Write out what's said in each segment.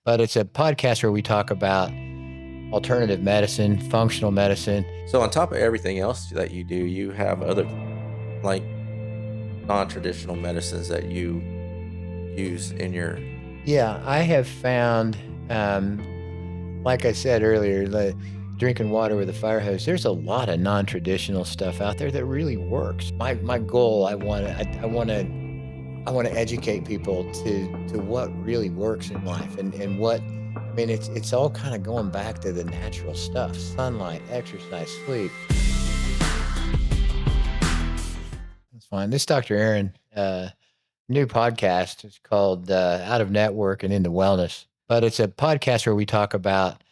but it's a podcast where we talk about alternative medicine, functional medicine. So on top of everything else that you do, you have other like non-traditional medicines that you use in your. Yeah, I have found, like I said earlier, drinking water with a fire hose. There's a lot of non-traditional stuff out there that really works. My goal, I want to educate people to what really works in life and what. I mean, it's all kind of going back to the natural stuff: sunlight, exercise, sleep. That's fine. This Dr. Aaron, new podcast. It's called Out of Network and Into Wellness. But it's a podcast where we talk about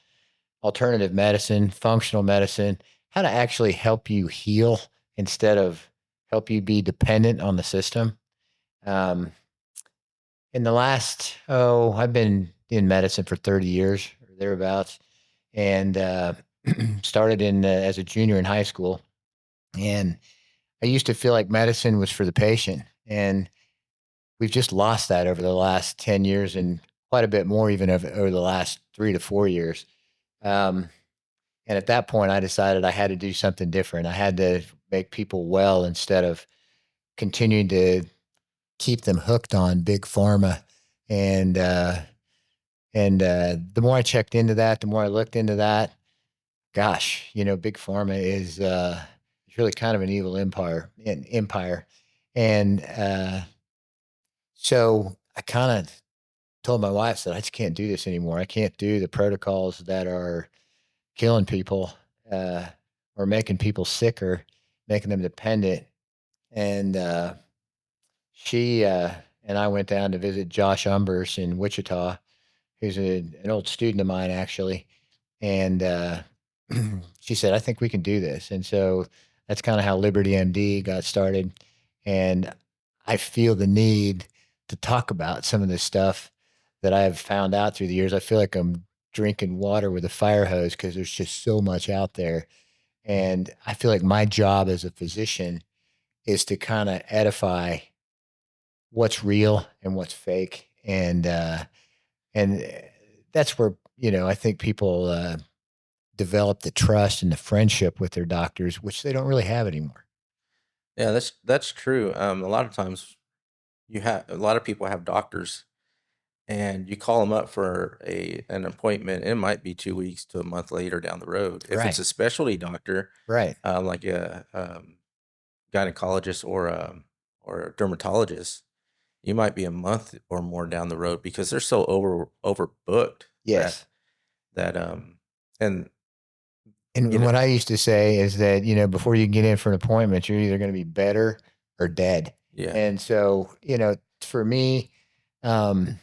alternative medicine, functional medicine, how to actually help you heal instead of help you be dependent on the system. Um, in the last, I've been in medicine for 30 years or thereabouts, and started in as a junior in high school. And I used to feel like medicine was for the patient. And we've just lost that over the last 10 years and quite a bit more even over the last 3 to 4 years. Um, and at that point, I decided I had to do something different. I had to make people well instead of continuing to keep them hooked on big pharma. And the more I checked into that, the more I looked into that. Gosh, big pharma is really kind of an evil empire. And so I kind of told my wife that I just can't do this anymore. I can't do the protocols that are killing people uh, or making people sicker, making them dependent. And she and I went down to visit Josh Umbers in Wichita, who's an old student of mine, actually. And she said, I think we can do this. And so that's kind of how Liberty MD got started. And I feel the need to talk about some of this stuff that I've found out through the years. I feel like I'm drinking water with a fire hose because there's just so much out there. And I feel like my job as a physician is to kind of edify what's real and what's fake. And that's where, I think people develop the trust and the friendship with their doctors, which they don't really have anymore. Yeah, that's true. A lot of times a lot of people have doctors, and you call them up for a an appointment. It might be 2 weeks to a month later down the road. If it's Right. a specialty doctor, Right. like a gynecologist or a dermatologist, you might be a month or more down the road because they're so overbooked that Yes. that and you And know what I used to say is that, before you get in for an appointment, you're either going to be better or dead. yeah. And so, for me, um,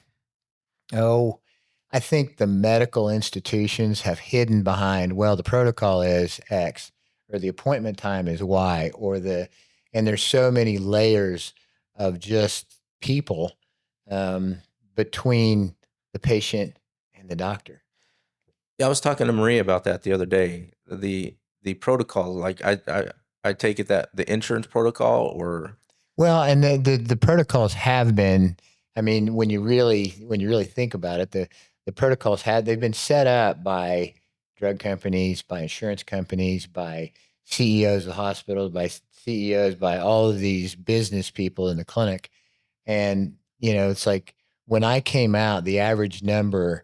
oh, I think the medical institutions have hidden behind, well, the protocol is X or the appointment time is Y and there's so many layers of just people um, between the patient and the doctor. Yeah, I was talking to Marie about that the other day. The protocol, like I take it that the insurance protocol or Well, and the protocols have been, I mean, when you really think about it, the protocols they've been set up by drug companies, by insurance companies, by CEOs of hospitals, by CEOs, by all of these business people in the clinic. And, it's like when I came out, the average number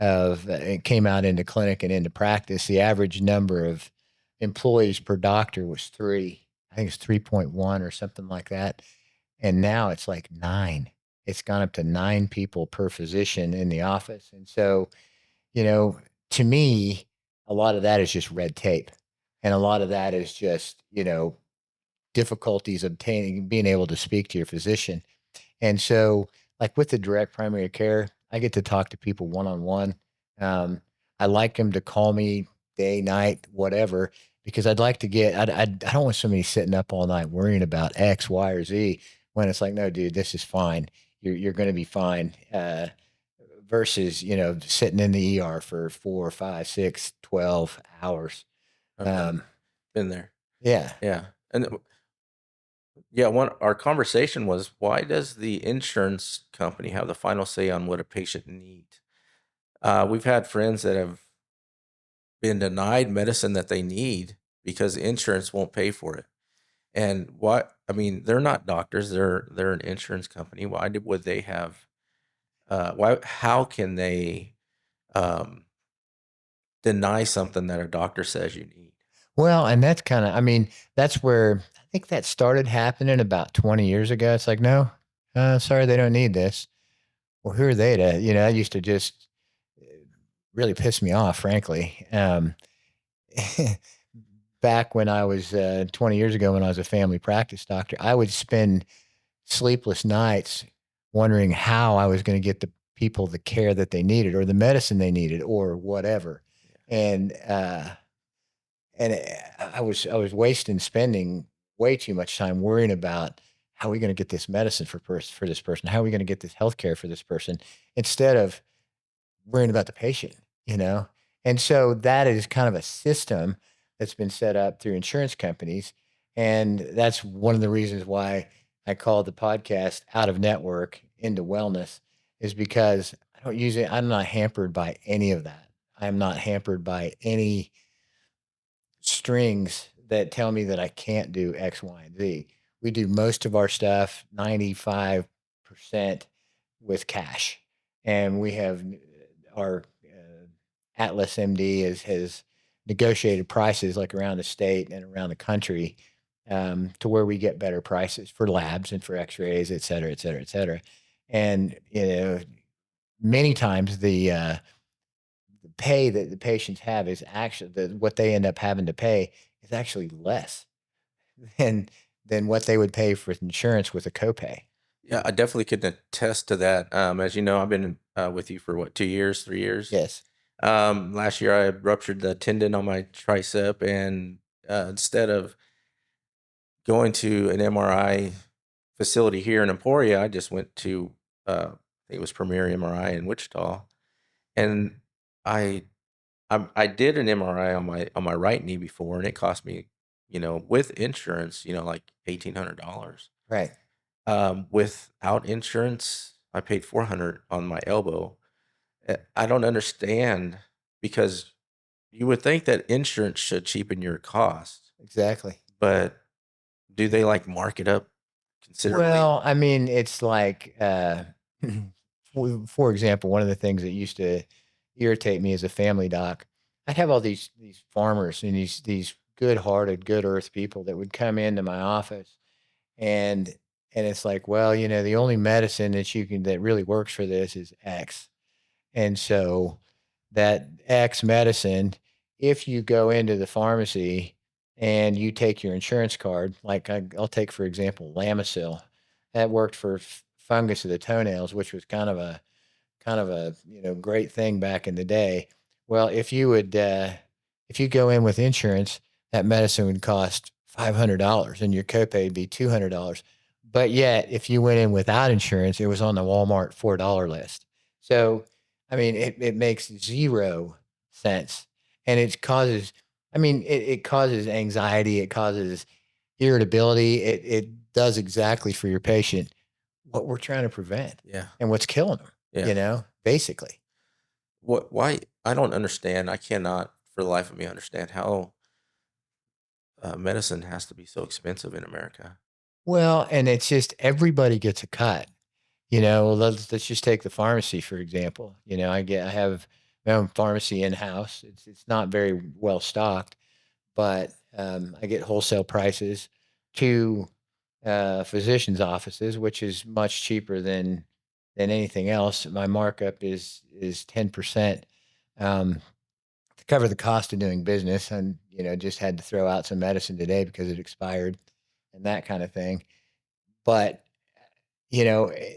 it came out into clinic and into practice, the average number of employees per doctor was three. I think it's 3.1 or something like that. And now it's like nine. It's gone up to nine people per physician in the office. And so, you know, to me, a lot of that is just red tape. And a lot of that is just, difficulties obtaining, being able to speak to your physician. And so, like with the direct primary care, I get to talk to people one on one. I like them to call me day, night, whatever, because I'd like to I don't want somebody sitting up all night worrying about X, Y, or Z when it's like, no, dude, this is fine. You're going to be fine. Versus, sitting in the ER for 4, 5, 6, 12 hours. okay, Um, been there. yeah. Yeah. And yeah, one our conversation was, why does the insurance company have the final say on what a patient needs? We've had friends that have been denied medicine that they need because insurance won't pay for it. And what I mean, they're not doctors; they're an insurance company. Would they have? Why? How can they um, deny something that a doctor says you need? Well, and that's kind of, I mean, that's where I think that started happening about 20 years ago. It's like, no, sorry, they don't need this. Well, who are they to, that used to just really piss me off, frankly. Back when I was 20 years ago, when I was a family practice doctor, I would spend sleepless nights wondering how I was going to get the people the care that they needed or the medicine they needed or whatever. And, I was wasting spending way too much time worrying about how are we going to get this medicine for this person? How are we going to get this health care for this person? Instead of worrying about the patient, you know? And so that is kind of a system that's been set up through insurance companies. And that's one of the reasons why I called the podcast Out of Network into Wellness, is because I don't use it. I'm not hampered by any of that. I'm not hampered by any strings that tell me that I can't do X, Y, and Z. We do most of our stuff 95% with cash. And we have our Atlas MD has negotiated prices like around the state and around the country, to where we get better prices for labs and for x-rays, et cetera, et cetera, et cetera. And, many times the pay that the patients have is actually what they end up having to pay is actually less than what they would pay for insurance with a copay. Yeah, I definitely could attest to that. As you know, I've been with you for what, 2 years, 3 years. Yes. Last year, I ruptured the tendon on my tricep, and instead of going to an MRI facility here in Emporia, I just went to I think it was Premier MRI in Wichita, and I I did an MRI on my right knee before, and it cost me, with insurance, like $1,800. Right. Without insurance, I paid 400 on my elbow. I don't understand because you would think that insurance should cheapen your cost, Exactly. but do they like mark it up considerably? Well, I mean, it's like, for example, one of the things that used to irritate me as a family doc, I'd have all these farmers and these good-hearted, good earth people that would come into my office, and it's like, well, the only medicine that really works for this is X. And so that X medicine, if you go into the pharmacy and you take your insurance card, like I'll take, for example, Lamisil, that worked for fungus of the toenails, which was kind of a great thing back in the day. Well, if you go in with insurance, that medicine would cost $500 and your copay would be $200. But yet, if you went in without insurance, it was on the Walmart $4 list. So, I mean, it makes zero sense, and it causes. I mean, it causes anxiety. It causes irritability. It does exactly for your patient what we're trying to prevent Yeah, and what's killing them, yeah. basically. What? Why? I don't understand. I cannot, for the life of me, understand how medicine has to be so expensive in America. Well, and it's just everybody gets a cut. Let's just take the pharmacy for example. I have my own pharmacy in house. It's not very well stocked, but I get wholesale prices to physicians' offices, which is much cheaper than anything else. My markup is 10%, um, to cover the cost of doing business, and just had to throw out some medicine today because it expired and that kind of thing. But you know, eh,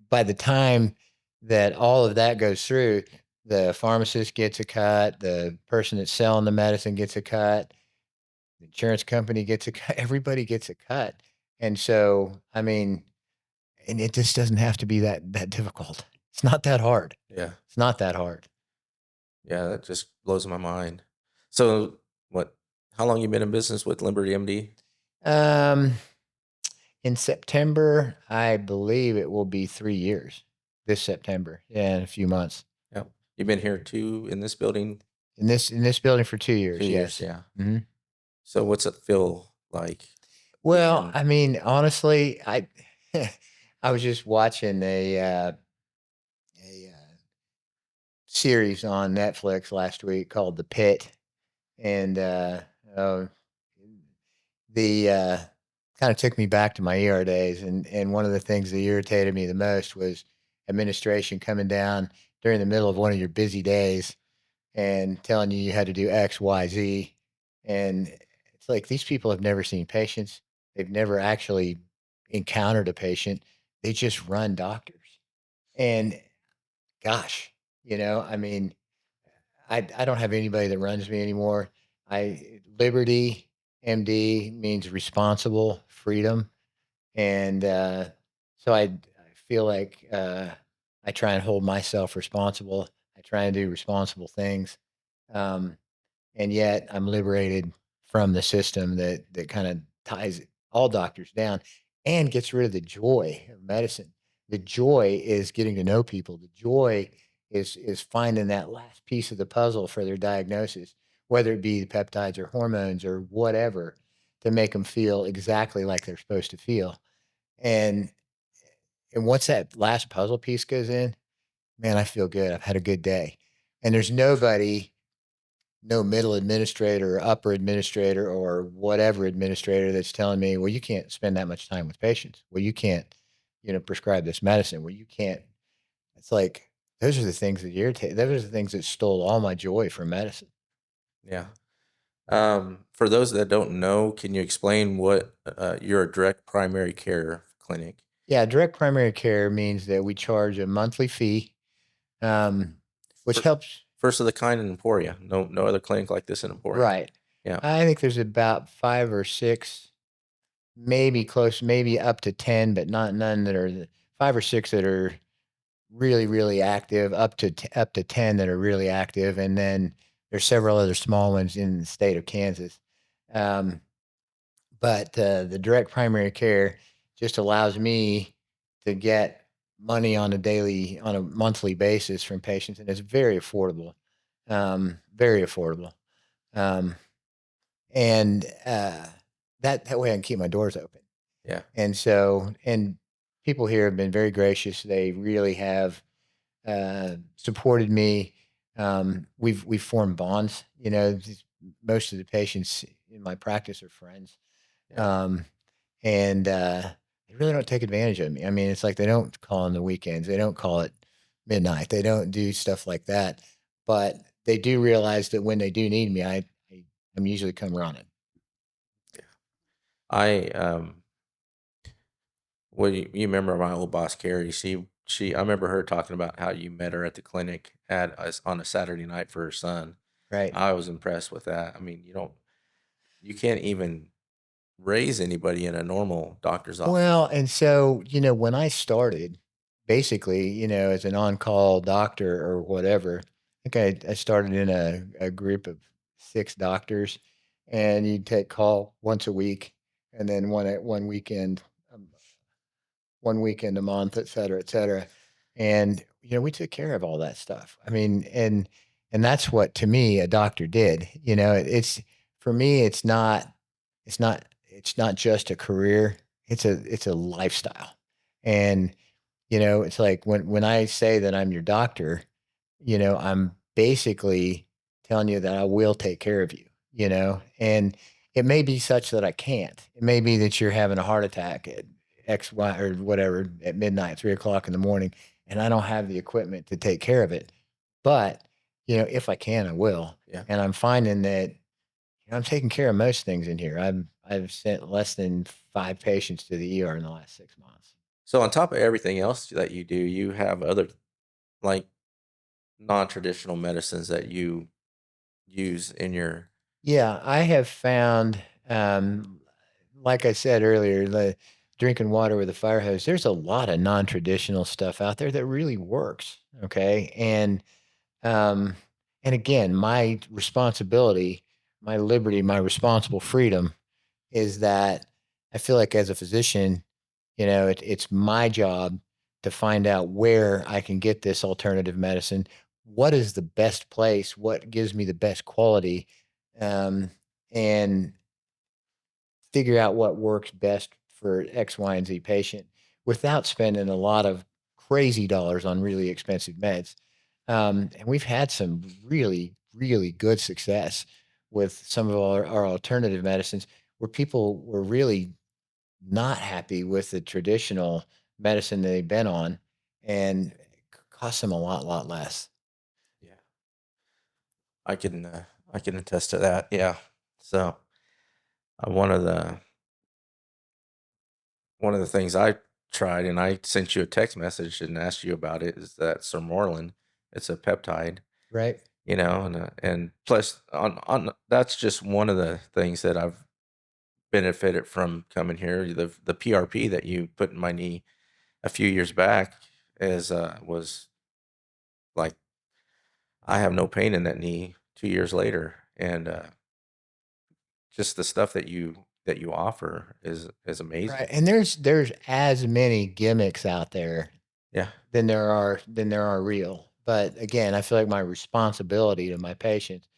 by the time that all of that goes through, the pharmacist gets a cut, the person that's selling the medicine gets a cut, the insurance company gets a cut, everybody gets a cut. And so, I mean, and it just doesn't have to be that difficult. It's not that hard. Yeah, It's not that hard. yeah. That just blows my mind. So, what? How long you been in business with Liberty MD? Um, in September, I believe it will be 3 years. This September, yeah, in a few months. Yeah. You've been here too in this building In this building for 2 2 years, years, yes. yeah. Mhm. So what's it feel like Well, being I mean, honestly, I I was just watching a series on Netflix last week called The Pit, and, uh, the, kinda took me back to my ER days, and one of the things that irritated me the most was administration coming down during the middle of one of your busy days and telling you you had to do X, Y, Z, and it's like these people have never seen patients. They've never actually encountered a patient. They just run doctors. And gosh, I mean, I don't have anybody that runs me anymore. Liberty MD means responsible freedom, and so I feel like I try and hold myself responsible. I try and do responsible things. Um, and yet I'm liberated from the system that kind of ties all doctors down and gets rid of the joy of medicine. The joy is getting to know people. The joy is finding that last piece of the puzzle for their diagnosis, whether it be the peptides or hormones or whatever, to make them feel exactly like they're supposed to feel. And and once that last puzzle piece goes in, man, I feel good. I've had a good day. And there's nobody, no middle administrator or upper administrator or whatever administrator that's telling me, well, you can't spend that much time with patients. Well, you can't, prescribe this medicine. Well, you can't. It's like those are the things that irritate. Those are the things that stole all my joy from medicine. yeah. For those that don't know, can you explain what you're a direct primary care clinic? Yeah, direct primary care means that we charge a monthly fee, which First, helps. first of the kind in Emporia. No other clinic like this in Emporia. Right. Yeah, I think there's about 5 or 6, maybe close, maybe up to 10, but not none that are 5 or 6 that are really, really active, up to 10 that are really active, and then there's several other small ones in the state of Kansas. Um, but, the direct primary care just allows me to get money on a monthly basis from patients, and it's very affordable. Um, and, that way I can keep my doors open. yeah, And people here have been very gracious. They really have supported me. We've formed bonds. Most of the patients in my practice are friends, yeah. um, and they really don't take advantage of me. I mean, it's like they don't call on the weekends. They don't call at midnight. They don't do stuff like that. But they do realize that when they do need me, I'm usually come running. I well, you remember my old boss Carrie? I remember her talking about how you met her at the clinic at us on a Saturday night for her son. Right. I was impressed with that. I mean, you can't even raise anybody in a normal doctor's office. Well, and so, when I started, basically, as an on-call doctor or whatever, I think I started in a group of 6 doctors, and you'd take call once a week, and then um, one weekend a month, et cetera, et cetera. And, we took care of all that stuff. I mean, and that's what to me a doctor did. It's for me, it's not just a career. It's a lifestyle. And, it's like when I say that I'm your doctor, I'm basically telling you that I will take care of you, and it may be such that I can't. It may be that you're having a heart attack at X, Y, or whatever at midnight, 3 o'clock in the morning, and I don't have the equipment to take care of it. But, if I can, I will. Yeah. And I'm finding that I'm taking care of most things in here. I've sent less than 5 patients to the ER in the last 6 months. So on top of everything else that you do, you have other like non-traditional medicines that you use in your Yeah, I have found, like I said earlier, the drinking water with a fire hose, there's a lot of non-traditional stuff out there that really works. Okay. Um, and again, my responsibility, my liberty, my responsible freedom is that I feel like as a physician, it's my job to find out where I can get this alternative medicine, what is the best place, what gives me the best quality, um, and figure out what works best for X, Y, and Z patient without spending a lot of crazy dollars on really expensive meds. And we've had some really, really good success with some of our alternative medicines where people were really not happy with the traditional medicine that they've been on, and it cost them a lot less. Yeah, I can attest to that. Yeah. So one of the things I tried, and I sent you a text message and asked you about it, is that Sermorelin. It's a peptide, Right. and plus on that's just one of the things that I've benefited from coming here. The PRP that you put in my knee a few years back is was like I have no pain in that knee 2 years later, and just the stuff that you offer is Right. amazing. And there's as many gimmicks out there Yeah. than there are real. But again, I feel like my responsibility to my patients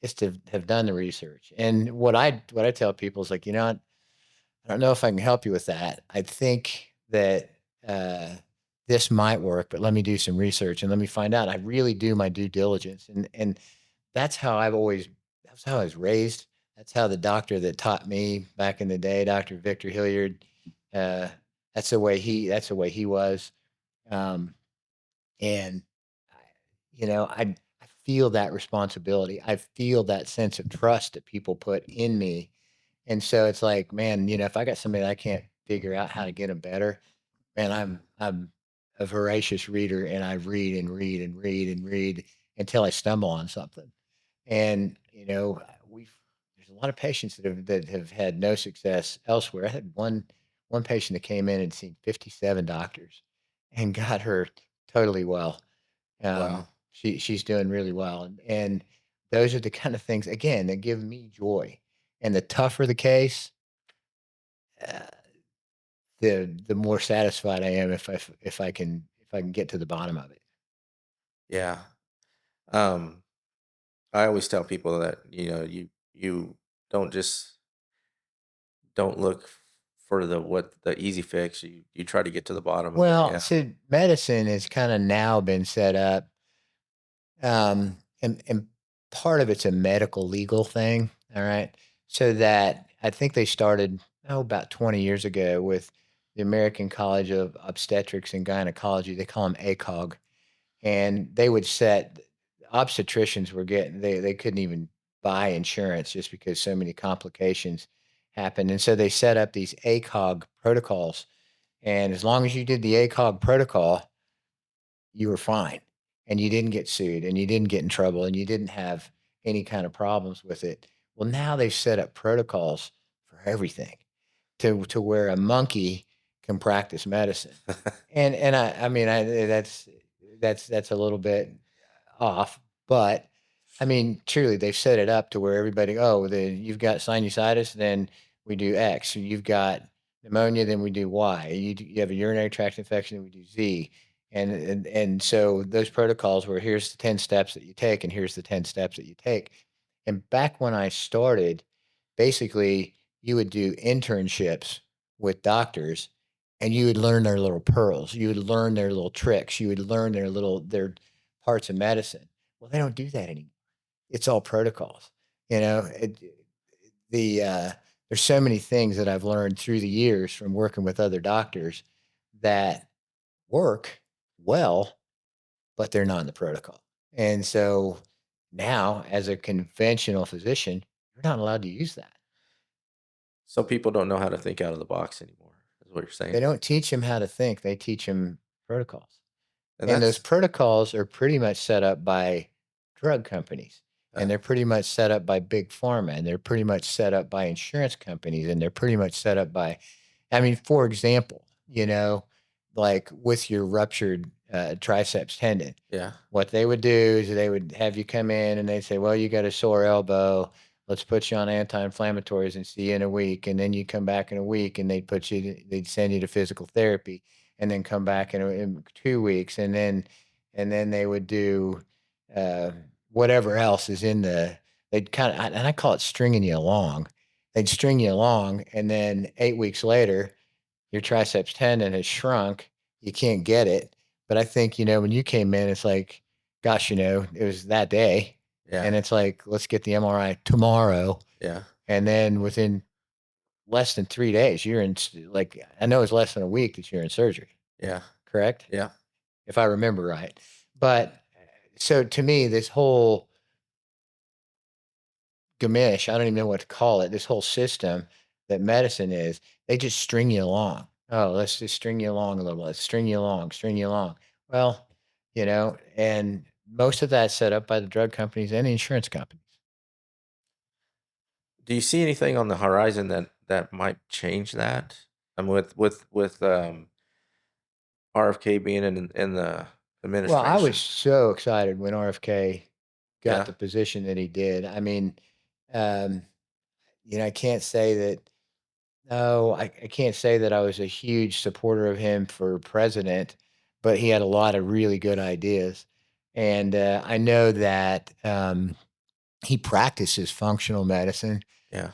is to have done the research. And what I tell people is like, I don't know if I can help you with that. I think that uh, this might work, but let me do some research and let me find out. I really do my due diligence, and that's how I've always. That's how I was raised. That's how the doctor that taught me back in the day, Doctor Victor Hilliard. Uh, That's the way he was. Um, and I, I feel that responsibility. I feel that sense of trust that people put in me, and so it's like, man, if I got somebody that I can't figure out how to get them better, man, I'm a voracious reader, and I read and read and read and read until I stumble on something. And we've there's a lot of patients that have had no success elsewhere. I had one patient that came in and seen 57 doctors and got her totally well. Wow. She's doing really well, and those are the kind of things again that give me joy. And the tougher the case, uh, the more satisfied I am if I can get to the bottom of it. Yeah. Um, I always tell people that, you don't just don't look for the easy fix. You try to get to the bottom of it. Well, Yeah. so medicine has kind of now been set up, and part of it's a medical legal thing. All right, so that I think they started about 20 years ago with the American College of Obstetrics and Gynecology. They call them ACOG, and they would set obstetricians were getting they couldn't even buy insurance just because so many complications happened, and so they set up these ACOG protocols, and as long as you did the ACOG protocol, you were fine, and you didn't get sued, and you didn't get in trouble, and you didn't have any kind of problems with it. Well, now they've set up protocols for everything to where a monkey can practice medicine. And I mean, that's a little bit off, but I mean, truly, they've set it up to where everybody, oh, you've got sinusitis, then we do X. You've got pneumonia, then we do Y. You have a urinary tract infection, then we do Z. And so those protocols were here's the 10 steps that you take, and here's the 10 steps that you take. And back when I started, basically, you would do internships with doctors, and you would learn their little pearls. You would learn their little tricks. You would learn their parts of medicine. Well, they don't do that anymore. It's all protocols. You know, the there's so many things that I've learned through the years from working with other doctors that work well, but they're not in the protocol. And so now, as a conventional physician, you're not allowed to use that. Some people don't know how to think out of the box anymore, is what you're They saying. don't teach them how to think. They teach them protocols. And And those that's protocols are pretty much set up by drug companies, uh, and they're pretty much set up by big pharma, and they're pretty much set up by insurance companies, and they're pretty much set up by, I mean, for example, like with your ruptured triceps tendon, yeah. what they would do is they would have you come in and they'd say, well, you got a sore elbow. Let's put you on anti-inflammatories and see you in a week. And then you come back in a week and they'd send you to physical therapy and then come back in 2 weeks. And then they would do uh, whatever else is in the. They'd kind of, and I call it stringing you along. They'd string you along, and then 8 weeks later, your triceps tendon has shrunk. You can't get it. But I think, when you came in, it's like, gosh, it was that day. Yeah. And it's like, let's get the MRI tomorrow. Yeah. And then within less than 3 days, you're in, like, I know it's less than a week that you're in surgery, Yeah. correct? Yeah. If I remember right. But so to me, this whole gamish, I don't even know what to call it, this whole system that medicine is, they just string you along. Oh, let's just string you along a little bit. Let's string you along, string you along. Well, and most of that's set up by the drug companies and the insurance companies. Do you see anything on the horizon that might change that? With RFK being in the Well, I was administration. so excited when RFK got Yeah. the position that he did. I mean, um, I can't say that. No, I can't say that I was a huge supporter of him for president, but he had a lot of really good ideas. And I know that he practices functional medicine. Yeah.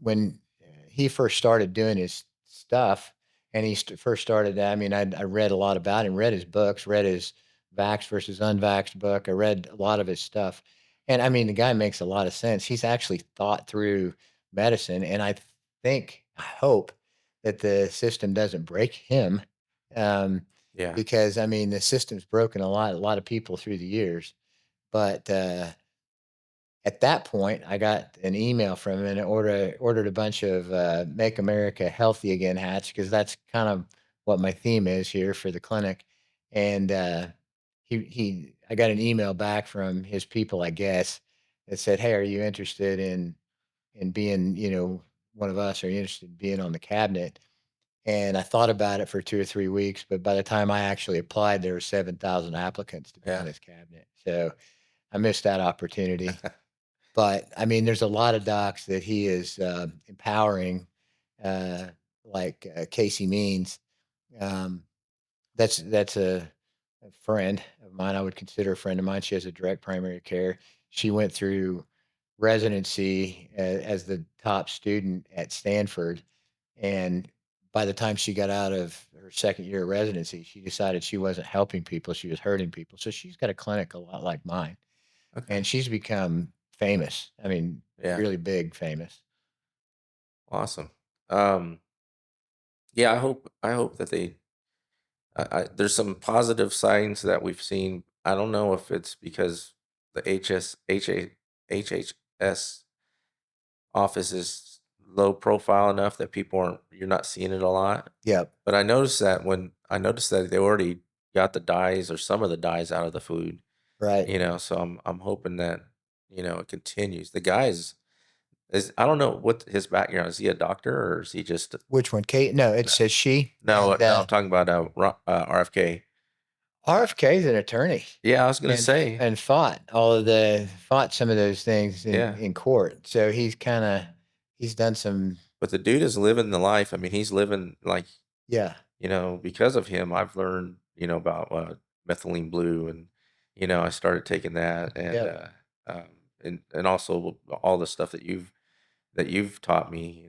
When he first started doing his stuff, and he first started, I mean, I read a lot about him, read his books, read his vax versus unvaxxed book. I read a lot of his stuff. And I mean, the guy makes a lot of sense. He's actually thought through medicine. And I hope that the system doesn't break him. Um, Yeah. because I mean, the system's broken a lot of people through the years. But at that point, I got an email from him and ordered a bunch of "Make America Healthy Again" hats because that's kind of what my theme is here for the clinic. And I got an email back from his people, I guess, that said, "Hey, are you interested in being, one of us? Are you interested in being on the cabinet?" And I thought about it for 2 or 3 weeks, but by the time I actually applied, there were 7,000 applicants to be on Yeah. his cabinet. So I missed that opportunity. But, I mean, there's a lot of docs that he is, empowering, uh, like, Casey Means. Um, that's a friend of mine, I would consider a friend of mine. She has a direct primary care. She went through residency as the top student at Stanford, and by the time she got out of her 2nd year of residency, she decided she wasn't helping people, she was hurting people. So she's got a clinic a lot like mine, Okay. and she's become famous. I mean, Yeah. really big famous. Awesome. Um, yeah, I hope that there's some positive signs that we've seen. I don't know if it's because the HHS office is low profile enough that you're not seeing it a lot. Yep, But I noticed that they already got the dyes or some of the dyes out of the food, right. so I'm hoping that, it continues. The guy is I don't know what his background is. He a doctor or is he just Which one? Kate? No, it no, says she, no, and, no, I'm talking about RFK. RFK is an attorney Yeah, I was gonna say, and fought some of those things yeah. in court. So he's done some. But the dude is living the life. I mean, he's living like, Yeah. because of him, I've learned, about methylene blue, and I started taking that, and Yep. and also all the stuff that you've taught me,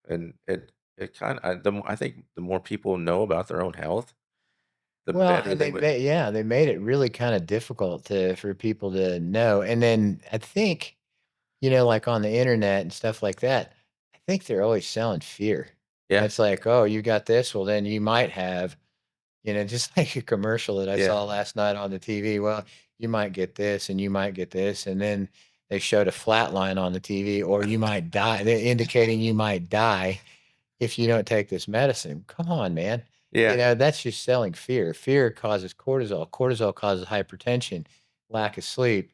and it kind of I think the more people know about their own health, the Well, better and they would. they made it really kinda difficult for people to know, and then I think, like on the internet and stuff like that, I think they're always selling fear. Yeah, It's like, "Oh, you got this? Well, then you might have," just like a commercial that I yeah, saw last night on the TV. Well, you might get this and you might get this. And then they showed a flat line on the TV, or you might die. They're indicating you might die if you don't take this medicine. Come on, man. yeah. That's just selling fear. Fear causes cortisol. Cortisol causes hypertension, lack of sleep,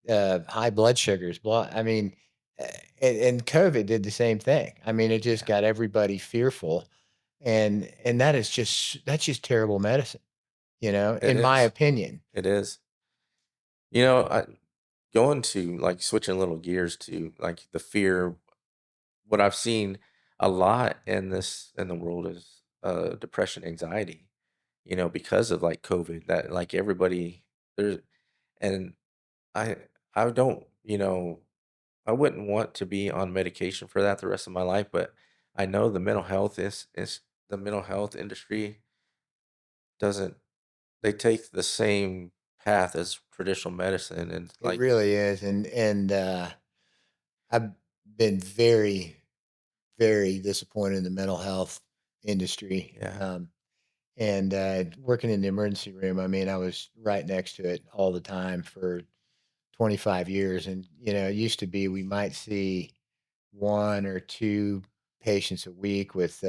high blood sugars. I mean, uh, and COVID did the same thing. I mean, it just Yeah, got everybody fearful, and that's just terrible medicine. it In my is. opinion. It is. I going to like switching a little gears to like the fear. What I've seen a lot in the world is depression, anxiety. Because of like COVID, that like everybody there's and I I don't, I wouldn't want to be on medication for that the rest of my life, but I know the mental health industry doesn't they take the same path as traditional medicine and It like really is, and I've been very, very disappointed in the mental health industry. yeah, And working in the emergency room, I mean, I was right next to it all the time for 25 years. And, it used to be we might see one or two patients a week with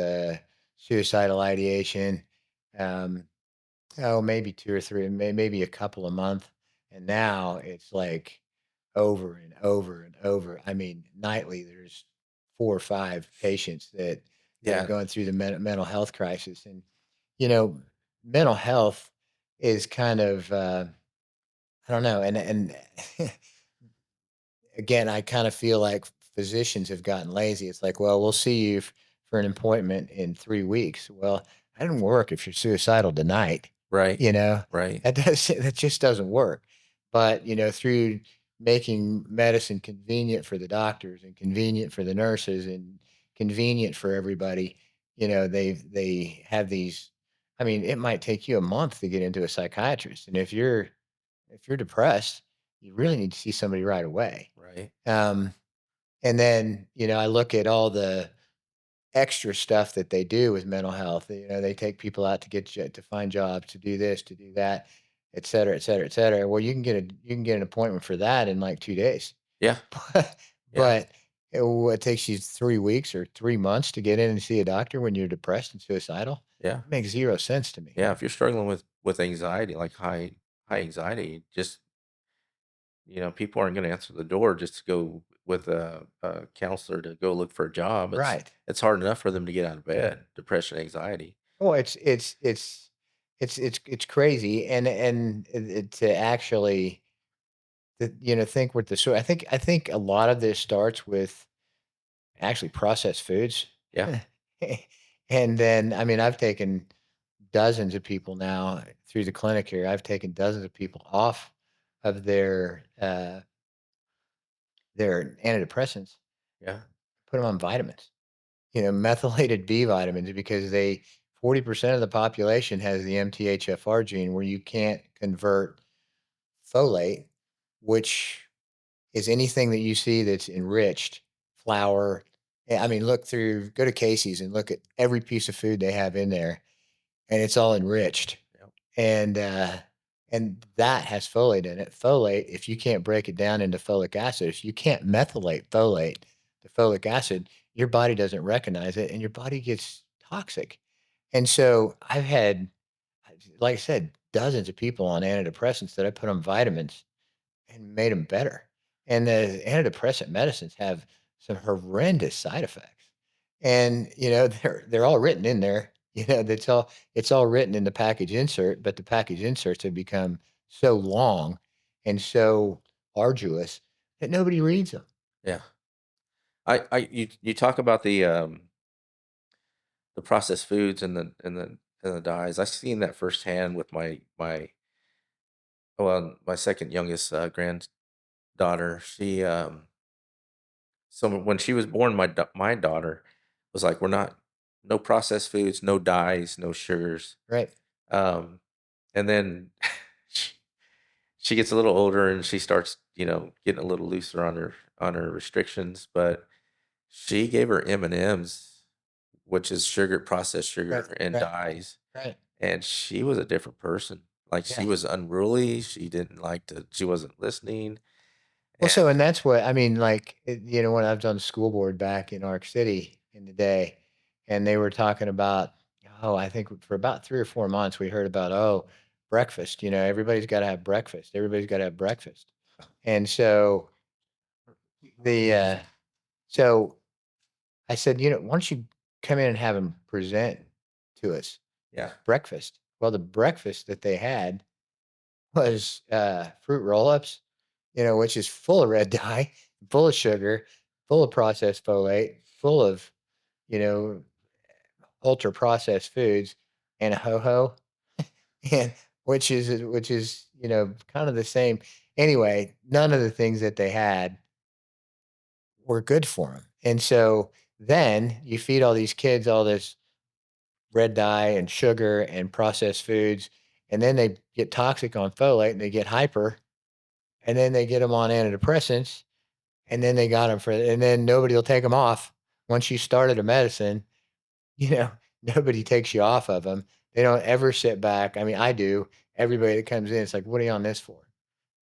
suicidal ideation. Um, oh, maybe two or three, maybe a couple a month. And now it's like over and over and over. I mean, nightly there's four or five patients that are yeah, going through the mental health crisis. And you know, mental health is kind of I don't know, and again, I kind of feel like physicians have gotten lazy. It's like, well, we'll see you for an appointment in 3 weeks. Well, that didn't work if you're suicidal tonight. right, You know, right, that just doesn't work. But through making medicine convenient for the doctors and convenient for the nurses and convenient for everybody, they have these. I mean, it might take you a month to get into a psychiatrist, and if you're depressed, you really need to see somebody right away. right, Um, and then, I look at all the extra stuff that they do with mental health. They take people out to to find jobs, to do this, to do that, et cetera, et cetera, et cetera. Well, you can get an appointment for that in like 2 days, yeah, but yeah, what takes you 3 weeks or 3 months to get in and see a doctor when you're depressed and suicidal? yeah, It makes zero sense to me. yeah. If you're struggling with anxiety, like high anxiety, just people aren't going to answer the door just to go with a counselor to go look for a job. Right. It's hard enough for them to get out of bed. Depression, anxiety. Oh, it's crazy, and to actually think with the so I think a lot of this starts with actually processed foods, Yeah, and then I mean I've taken dozens of people now through the clinic here. I've taken dozens of people off of their antidepressants, yeah, put them on vitamins. Methylated B vitamins because they 40% of the population has the MTHFR gene where you can't convert folate, which is anything that you see that's enriched, flour. I mean, go to Casey's and look at every piece of food they have in there, and it's all enriched. yeah, And and that has folate in it. Folate, if you can't break it down into folic acid, if you can't methylate folate to folic acid, your body doesn't recognize it, and your body gets toxic. And so I've had, like I said, dozens of people on antidepressants that I put on vitamins and made them better. And the antidepressant medicines have some horrendous side effects. And, they're all written in there. It's all written in the package insert, but the package inserts have become so long and so arduous that nobody reads them. yeah. You talk about the processed foods and the dyes. I've seen that firsthand with my second youngest granddaughter. So when she was born, my daughter was like, "We're not no processed foods, no dyes, no sugars." Right. Um, and then she, she gets a little older and she starts, getting a little looser on her restrictions. But she gave her M&Ms, which is processed Right. sugar and Right. dyes, Right. and she was a different person. Like she Yeah. was unruly. She didn't like to. She wasn't listening. Well, And and that's what I mean, like, when I was on the school board back in Arc City in the day, and they were talking about, oh, I think for about 3 or 4 months, we heard about, oh, breakfast. Everybody's got to have breakfast. Everybody's got to have breakfast. And the, uh, so I said, why don't you come in and have them present to us yeah, breakfast? Well, the breakfast that they had was fruit roll-ups, which is full of red dye, full of sugar, full of processed folate, full of, you know, ultra processed foods, and a ho ho. And which is kind of the same. Anyway, none of the things that they had were good for them, and so then you feed all these kids all this red dye and sugar and processed foods, and then they get toxic on folate and they get hyper, and then they get them on antidepressants, and then they got them and then nobody will take them off. Once you started a medicine, you know, nobody takes you off of them. They don't ever sit back. I mean, I do. Everybody that comes in, it's like, what are you on this for?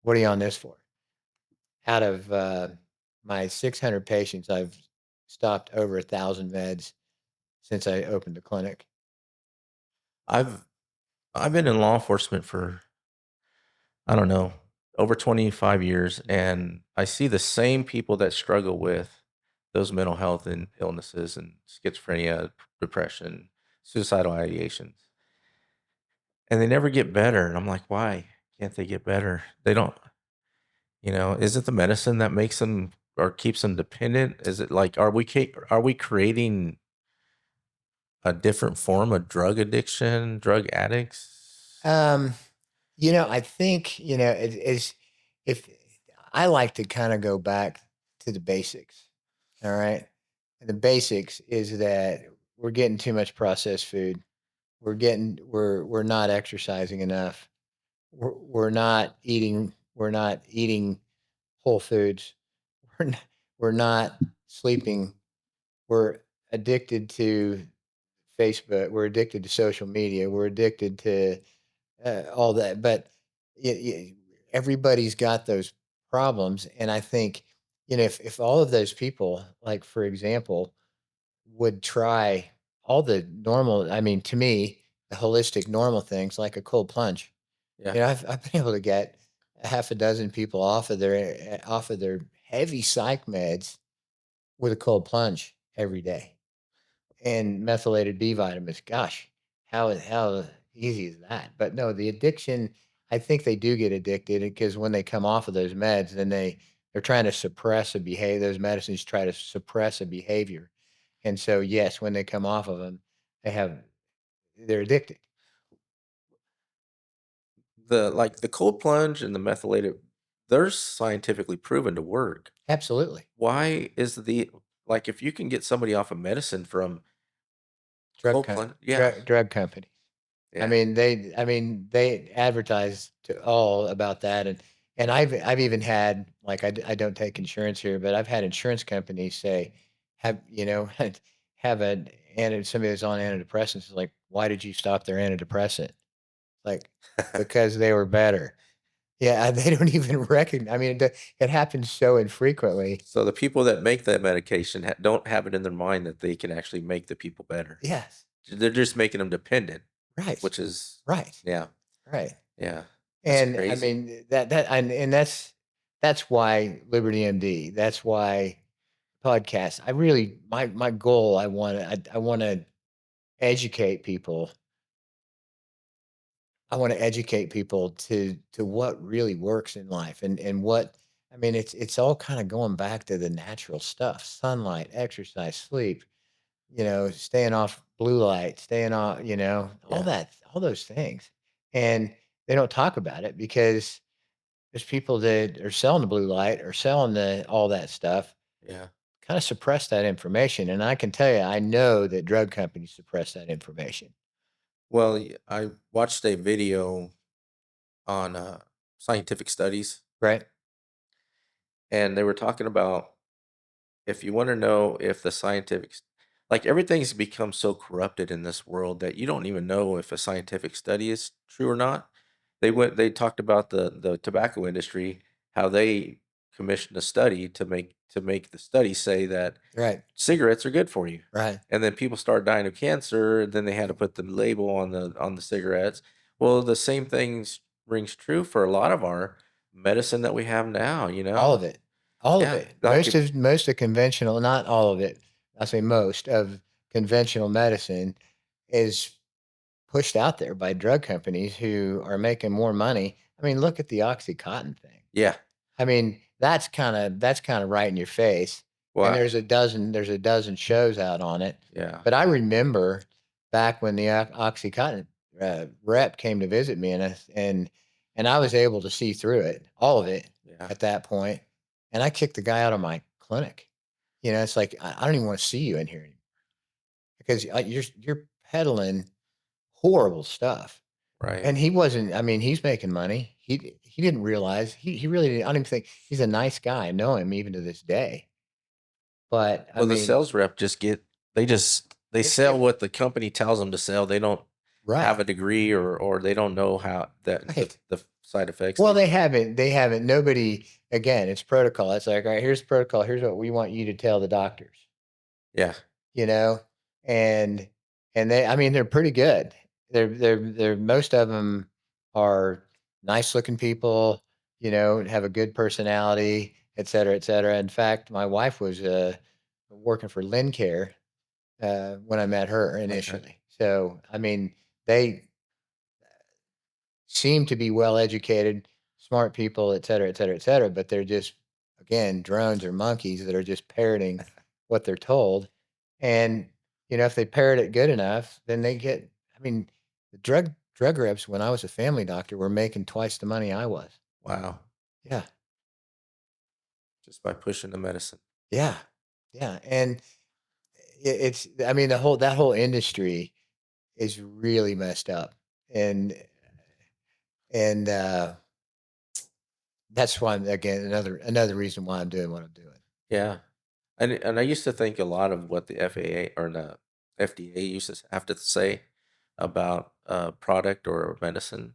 What are you on this for? Out of my 600 patients, I've stopped over 1,000 meds since I opened the clinic. I've I've been in law enforcement for, I don't know, over 25 years, and I see the same people that struggle with those mental health and illnesses and schizophrenia, depression, suicidal ideations, and they never get better. And I'm like, why can't they get better? They don't, is it the medicine that makes them or keeps them dependent? Is it like, are we creating a different form of drug addiction, drug addicts? Um, I think, it is if I like to kind of go back to the basics. All right. And the basics is that we're getting too much processed food. We're not exercising enough. We're not eating whole foods. We're not, we're not sleeping. We're addicted to Facebook. We're addicted to social media. We're addicted to all that. But everybody's got those problems, and I think if all of those people, like for example, would try all the normal, I mean, to me, the holistic normal things like a cold plunge. Yeah. I've been able to get a half a dozen people off of their heavy psych meds with a cold plunge every day and methylated B vitamins. Gosh, how easy is that? But no, the addiction. I think they do get addicted because when they come off of those meds, then they're trying to suppress a behavior. Those medicines try to suppress a behavior, and so yes, when they come off of them, they're addicted. The cold plunge and the methylated, they're scientifically proven to work. Absolutely, Why is the like, if you can get somebody off of medicine from drug cold co- plunge, yeah, drug companies. yeah. I mean, they advertise to all about that, and I've even had like I don't take insurance here, but I've had insurance companies say, have have somebody that's on antidepressants is like, why did you stop their antidepressant? Like because they were better. Yeah, they don't even recognize. I mean, it happens so infrequently. So the people that make that medication don't have it in their mind that they can actually make the people better. Yes, They're just making them dependent, right, which is, right, yeah, right. yeah, that's And I crazy. mean and that's why Liberty MD. That's why podcasts. I really my goal. I want to educate people. I want to educate people to what really works in life and what I mean. It's all kind of going back to the natural stuff: sunlight, exercise, sleep. Staying off blue light, staying off. All Yeah, that, all those things, and they don't talk about it because there's people that are selling the blue light or selling the all that stuff, yeah. kinda suppress that information, and I can tell you, I know that drug companies suppress that information. Well, I watched a video on scientific studies, Right? and they were talking about, if you want to know if the scientific, like, everything's become so corrupted in this world that you don't even know if a scientific study is true or not. They talked about the tobacco industry, how they commissioned a study to make the study say that Right, cigarettes are good for you. right. And then people started dying of cancer, and then they had to put the label on the cigarettes. Well, the same things rings true for a lot of our medicine that we have now, you All of know? it. All of Yeah, it. like Most of conventional, not all of it, I say most of conventional medicine is pushed out there by drug companies who are making more money. I mean, look at the OxyContin thing. yeah. I mean, that's kinda right in your face, and Well, there's a dozen shows out on it, yeah. but I remember back when the OxyContin rep came to visit me, and I was able to see through it, all of it, Yeah. at that point, and I kicked the guy out of my clinic. You know, it's like, I don't even wanna see you in here anymore because, you're peddling horrible stuff. Right. And he wasn't, I mean, he's making money. He didn't realize, he really didn't, I don't even think he's a nice guy. I know him even to this day. But, I Well, the mean, sales rep they they sell get what the company tells them to sell. They don't have right, a degree or they don't know how that right. the side effects Well, they they haven't, nobody, again, it's protocol. It's like, "All right, here's the protocol. Here's what we want you to tell the doctors." yeah, You know? And they, I mean, they're pretty good. They're most of them are nice looking people, have a good personality, et cetera, et cetera. In fact, my wife was, working for Lincare, when I met her okay. initially. So, I mean, they seem to be well educated, smart people, et cetera, et cetera, et cetera, but they're just, again, drones or monkeys that are just parroting what they're told. And, if they parrot it good enough, then they get, I mean, the drug reps when I was a family doctor were making twice the money I was. Wow. Yeah. Just by pushing the medicine. Yeah. Yeah. And it's, I mean, that whole industry is really messed up. And and that's why again, another reason why I'm doing what I'm doing. Yeah. And I used to think a lot of what the FAA or the FDA used to have to say about a product or medicine.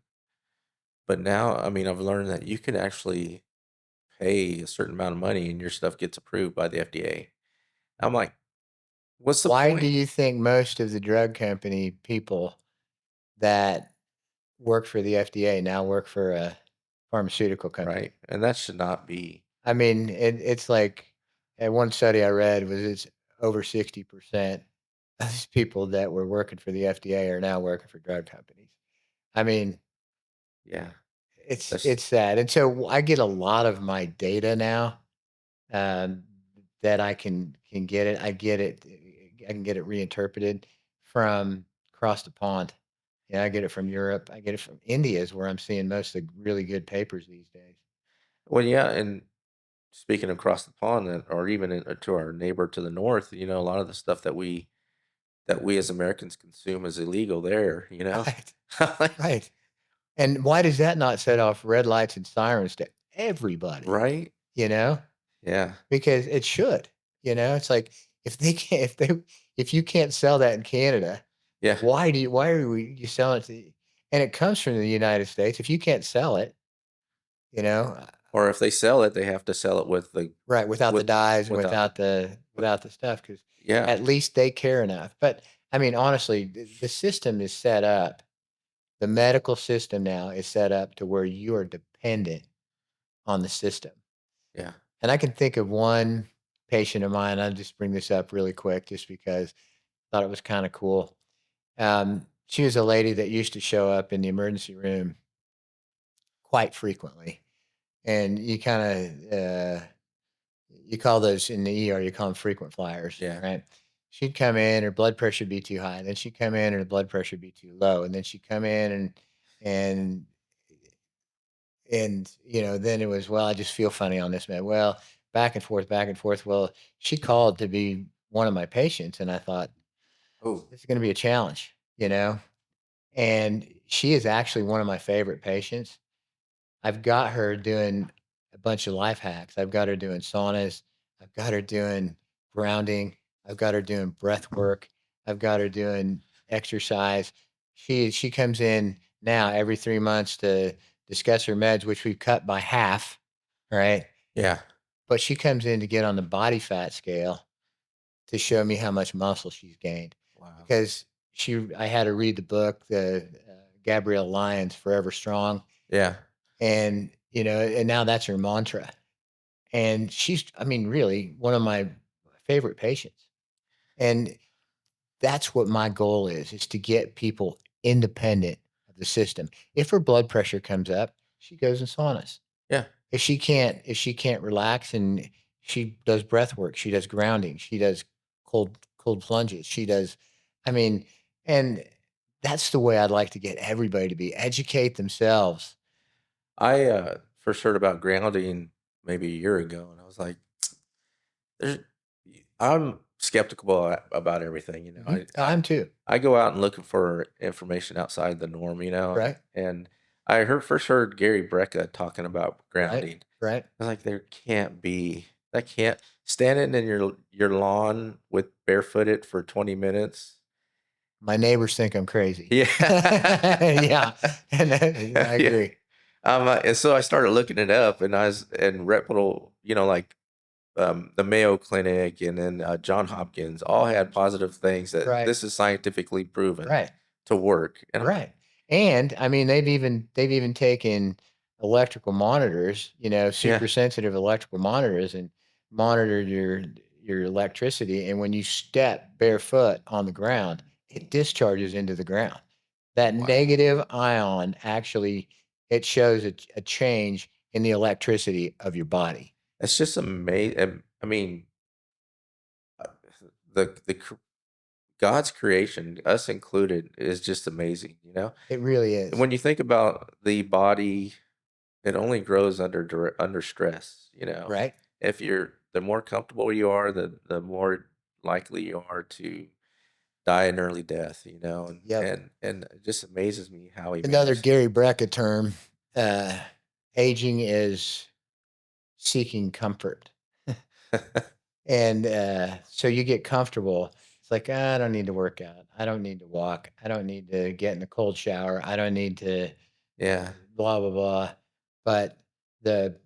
But now, I mean, I've learned that you can actually pay a certain amount of money and your stuff gets approved by the FDA. I'm like, what's the Why do point? you think most of the drug company people that work for the FDA now work for a pharmaceutical Right? company? And that should not be. I mean, it's like, at one study I read was, it's over 60% of these people that were working for the FDA are now working for drug companies. I mean, Yeah. it's That's it's sad, and so I get a lot of my data now, um, that I can get it. I can get it reinterpreted from across the pond. Yeah, I get it from Europe. I get it from India is where I'm seeing most of the really good papers these days. well, yeah. And speaking across the pond, or even to our neighbor to the north, a lot of the stuff that we as Americans consume is illegal there. Right, Like, right. And why does that not set off red lights and sirens to everybody? right? You know, Yeah. because it should. It's like, if you can't sell that in Canada, Yeah. why are you selling it to? And it comes from the United States. If you can't sell it, you know, uh, Or if they sell it, they have to sell it with right, without the with dyes and without the with without the stuff, because yeah. at least they care enough. But I mean, honestly, the system is set up. The medical system now is set up to where you are dependent on the system. Yeah. And I can think of one patient of mine. I'll just bring this up really quick, just because I thought it was kind of cool. She was a lady that used to show up in the emergency room quite frequently, and you call those in the ER, you call them frequent flyers, Yeah. right? She'd come in, her blood pressure would be too high, then she'd come in, her blood pressure would be too low, and then she'd come in, and then it was, well, I just feel funny on this, man. Well, back and forth, back and forth. Well, she called to be one of my patients, and I thought, Oh, this is going to be a challenge. And she is actually one of my favorite patients. I've got her doing a bunch of life hacks. I've got her doing saunas. I've got her doing grounding. I've got her doing breath work. I've got her doing exercise. She comes in now every 3 months to discuss her meds, which we've cut by half, right? yeah. But she comes in to get on the body fat scale to show me how much muscle she's gained, Wow. because I had her read the book, the Gabrielle Lyons Forever Strong, Yeah. and now that's her mantra. And she's, I mean, really one of my favorite patients. And that's what my goal is to get people independent of the system. If her blood pressure comes up, she goes in saunas. Yeah. If she can't relax, and she does breath work, she does grounding, she does cold plunges, she does, I mean, and that's the way I'd like to get everybody to be, educate themselves. I first heard about grounding maybe a year ago, and I was like, "There's." I'm skeptical about everything. I'm too. I go out and looking for information outside the norm, Right, and I first heard Gary Brecka talking about right, grounding. right. I was like, there can't be that can't standing in your lawn with barefooted for 20 minutes. My neighbors think I'm crazy. Yeah. Yeah, and I Yeah. agree. And so I started looking it up, and I was and reputable, like the Mayo Clinic and then John Hopkins all had positive things that Right, this is scientifically proven right. to work. And I'm like, Right. And I mean, they've even taken electrical monitors, yeah, super sensitive electrical monitors and monitored your electricity. And when you step barefoot on the ground, it discharges into the ground. That wow, negative ion actually it shows a change in the electricity of your body. it's just amazing. I mean, uh, the God's creation, us included, is just amazing. It really And is. when you think about the body, it only grows under stress. Right? If you're the more comfortable you are, the more likely you are to die an early death. And Yep. and and it just amazes me how he Another managed. Gary Brecka term, uh, aging is seeking comfort. And so you get comfortable. It's like, "Ah, I don't need to work out. I don't need to walk. I don't need to get in the cold shower. I don't need to Yeah, blah, blah, blah." But the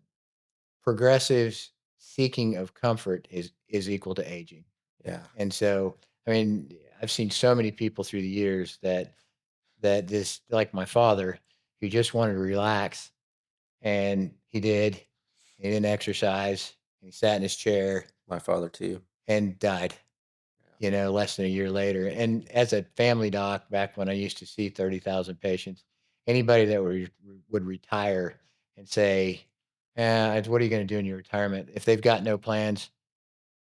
progressives seeking of comfort is equal to aging. yeah. And so, I mean, I've seen so many people through the years that this, like my father, who just wanted to relax, and he did. He didn't exercise. He sat in his chair My father too. and died. Less than a year later. And as a family doc, back when I used to see 30,000 patients, anybody that would retire and say, what are you going to do in your retirement? If they've got no plans,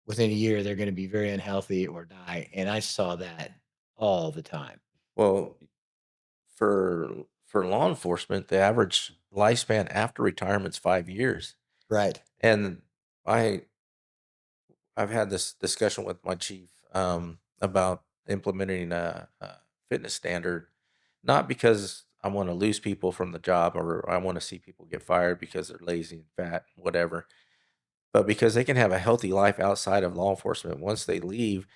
within a year, they're going to be very unhealthy or die. And I saw that all the time. Well, for law enforcement, the average lifespan after retirement is 5 years. Right. And I I've had this discussion with my chief about implementing a fitness standard, not because I want to lose people from the job or I want to see people get fired because they're lazy and fat, whatever, but because they can have a healthy life outside of law enforcement once they leave,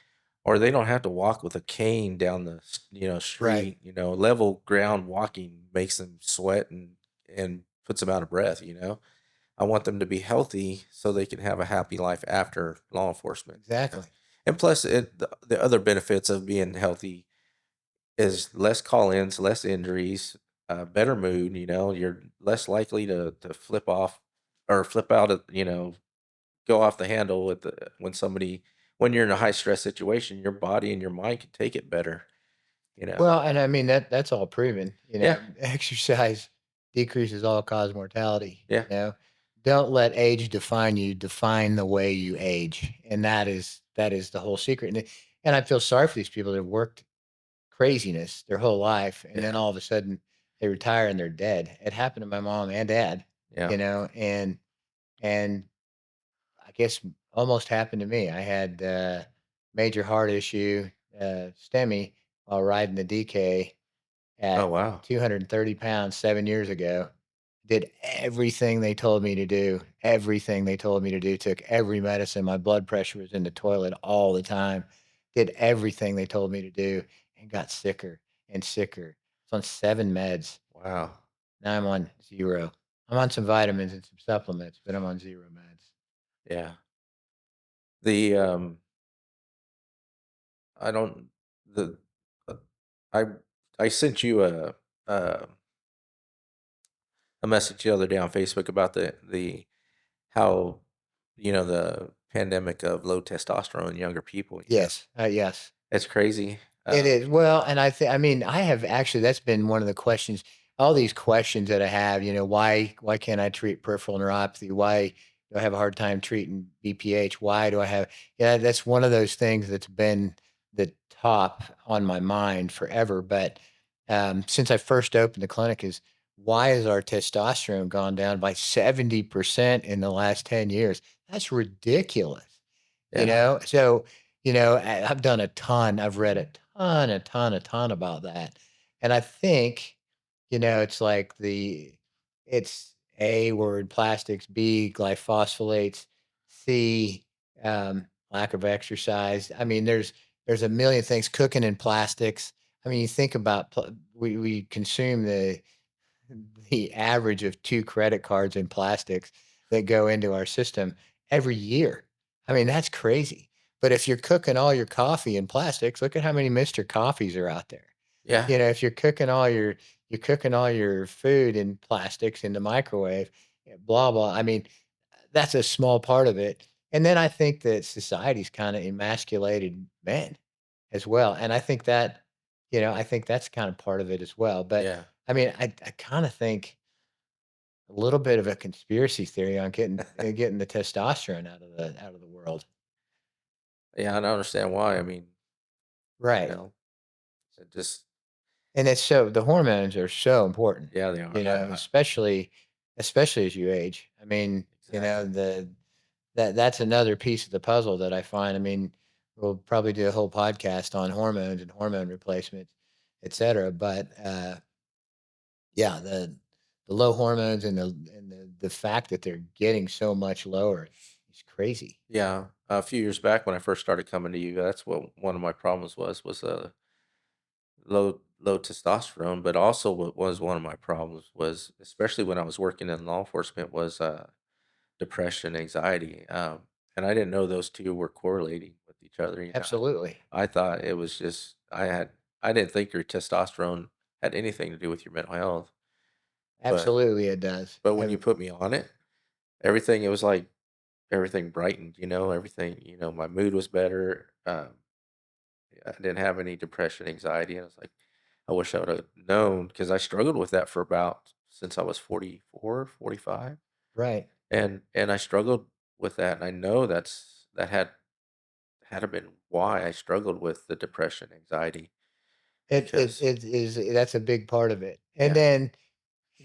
or they don't have to walk with a cane down the Right. street. Level ground walking makes them sweat and puts them out of breath. I want them to be healthy so they can have a happy life after law enforcement. Exactly. And plus, the other benefits of being healthy is less call-ins, less injuries, better mood. You're less likely to flip off or flip out of go off the handle when you're in a high stress situation. Your body and your mind can take it better. You know. Well, and I mean that's all proven. Yeah. Exercise decreases all cause mortality. Yeah. Don't let age define you. Define the way you age, and that is the whole secret. And I feel sorry for these people that have worked craziness their whole life, and then Yeah. all of a sudden they retire and they're dead. It happened to my mom and dad. Yeah. And I guess almost happened to me. I had major heart issue, STEMI, while riding the DK Oh, at wow. 230 pounds 7 years ago. Did everything they told me to do. Everything they told me to do. Took every medicine. My blood pressure was in the toilet all the time. Did everything they told me to do and got sicker and sicker. I was on 7 meds. Wow. Now I'm on zero. I'm on some vitamins and some supplements, but I'm on zero meds. Yeah. The I don't the uh, I I sent you a a message the other day on Facebook about the how the pandemic of low testosterone in younger people. Yes. Yes. It's crazy. It is. Well, and I mean, I have actually that's been one of the questions, all these questions that I have, why can't I treat peripheral neuropathy? Why do I have a hard time treating BPH? Why do I have yeah, that's one of those things that's been the top on my mind forever. But since I first opened the clinic is why has our testosterone gone down by 70% in the last 10 years? That's ridiculous. You Yeah. know? So, I've done a ton, I've read a ton about that. And I think, it's like it's A word plastics, B glyphosates, C lack of exercise. I mean, there's a million things cooking in plastics. I mean, you think about we consume the average of 2 credit cards in plastics that go into our system every year. I mean, that's crazy. But if you're cooking all your coffee in plastics, look at how many Mr. Coffees are out there. Yeah. If you're cooking all your food in plastics in the microwave, blah blah. I mean, that's a small part of it. And then I think that society's kind of emasculated men as well. And I think that's kind of part of it as well. But Yeah. I mean, I kind of think a little bit of a conspiracy theory on getting the testosterone out of the world. Yeah, I don't understand why. I mean, you Right. know, it just And the hormones are so important, yeah, they are. I especially as you age. I mean, exactly. that's another piece of the puzzle that I find. I mean, we'll probably do a whole podcast on hormones and hormone replacements, et cetera. But yeah, the low hormones and the fact that they're getting so much lower is crazy. Yeah, a few years back when I first started coming to you, that's what one of my problems was low testosterone. But also, what was one of my problems was, especially when I was working in law enforcement, was depression, anxiety, and I didn't know those two were correlating with each other. Absolutely. I thought it was just I didn't think your testosterone had anything to do with your mental health, but Absolutely, it does. when you put me on it, everything it was like everything brightened, everything, my mood was better. I didn't have any depression, anxiety, and I was like, I wish I would have known because I struggled with that for about since I was 44, 45, Right. and I struggled with that, and I know that had to been why I struggled with the depression, anxiety because It is that's a big part of it. And yeah,